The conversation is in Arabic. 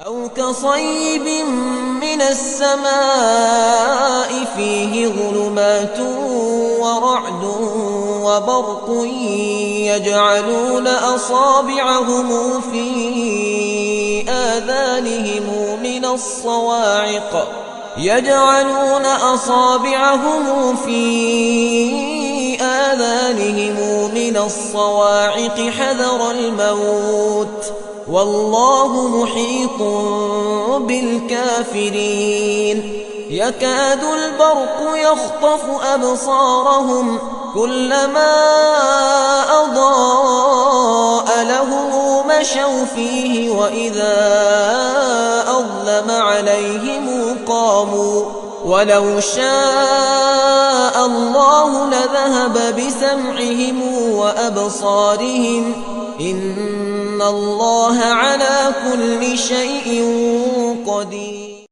أو كصيب من السماء فيه ظلمات ورعد وبرق يجعلون أصابعهم في آذانهم من الصواعق حذر الموت والله محيط بالكافرين يكاد البرق يخطف أبصارهم كلما أضاء لهم مشوا فيه وإذا أظلم عليهم قاموا ولو شاء الله لذهب بسمعهم وأبصارهم إن الله على كل شيء قدير.